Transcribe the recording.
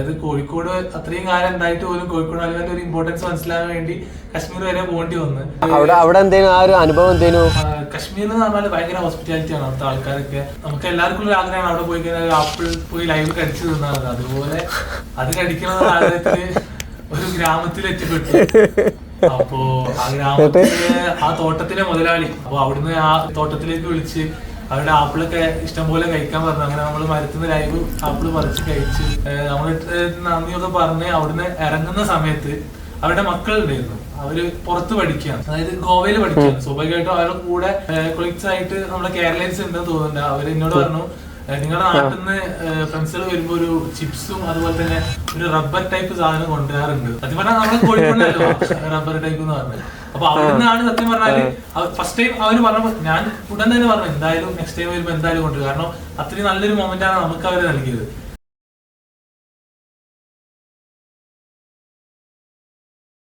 അത് കോഴിക്കോട് അത്രയും കാലം ഉണ്ടായിട്ട് പോലും കോഴിക്കോട് അതിന്റെ ഒരു ഇമ്പോർട്ടൻസ് മനസ്സിലാകാൻ വേണ്ടി കശ്മീർ വരെ പോകേണ്ടി വന്നു. അവിടെ എന്തേലും ആ ഒരു അനുഭവം എന്തേലും? കശ്മീർ എന്ന് പറഞ്ഞാൽ ഭയങ്കര ഹോസ്പിറ്റാലിറ്റി ആണ് അവിടുത്തെ ആൾക്കാരൊക്കെ. നമുക്ക് എല്ലാവർക്കും ഒരു ആഗ്രഹമാണ് അവിടെ പോയി കഴിഞ്ഞാൽ ആപ്പിൾ പോയി ലൈവ് കടിച്ചു തിന്നാണ്. അതുപോലെ അത് കടിക്കണമെന്ന ആഗ്രഹത്തില് ഒരു ഗ്രാമത്തിൽ എത്തിപ്പെട്ടു. അപ്പോ ആ ഗ്രാമത്തില് ആ തോട്ടത്തിലെ മുതലാളി, അപ്പൊ അവിടുന്ന് ആ തോട്ടത്തിലേക്ക് വിളിച്ച് അവരുടെ ആപ്പിളൊക്കെ ഇഷ്ടംപോലെ കഴിക്കാൻ പറഞ്ഞു. അങ്ങനെ നമ്മൾ മരത്തുനിന്ന് ലൈവ് ആപ്പിള് പറിച്ച് കഴിച്ച് നമ്മള് നന്ദിയൊക്കെ പറഞ്ഞ് അവിടുന്ന് ഇറങ്ങുന്ന സമയത്ത് അവരുടെ മക്കളുണ്ടായിരുന്നു. അവര് പുറത്ത് പഠിക്കുകയാണ്, അതായത് ഗോവയിൽ പഠിക്കുകയാണ്. സ്വാഭാവികമായിട്ടും അവരുടെ കൂടെ കൊളീഗ്സ് ആയിട്ട് നമ്മുടെ കേരളീയൻസ് ഉണ്ടെന്ന് തോന്നുന്നുണ്ട്. അവര് എന്നോട് പറഞ്ഞു, നിങ്ങളുടെ നാട്ടിൽ നിന്ന് ഫ്രണ്ട്സുകൾ വരുമ്പോ ഒരു ചിപ്സും അതുപോലെ തന്നെ ഒരു റബ്ബർ ടൈപ്പ് സാധനം കൊണ്ടുവരാറുണ്ട്. സത്യം പറഞ്ഞാൽ നമ്മള് കോഴിക്കോടിനല്ലോ റബ്ബർ ടൈപ്പ് എന്ന് പറഞ്ഞത്. അപ്പൊ അവിടെ നിന്നാണ് സത്യം പറഞ്ഞാല് ഫസ്റ്റ് ടൈം അവര് പറഞ്ഞപ്പോ ഞാൻ ഉടൻ തന്നെ പറഞ്ഞു എന്തായാലും നെക്സ്റ്റ് ടൈം വരുമ്പോ എന്തായാലും കൊണ്ടുവരും. കാരണം അത്രയും നല്ലൊരു മൊമെന്റ് ആണ് നമുക്ക് അവര് നൽകിയത്.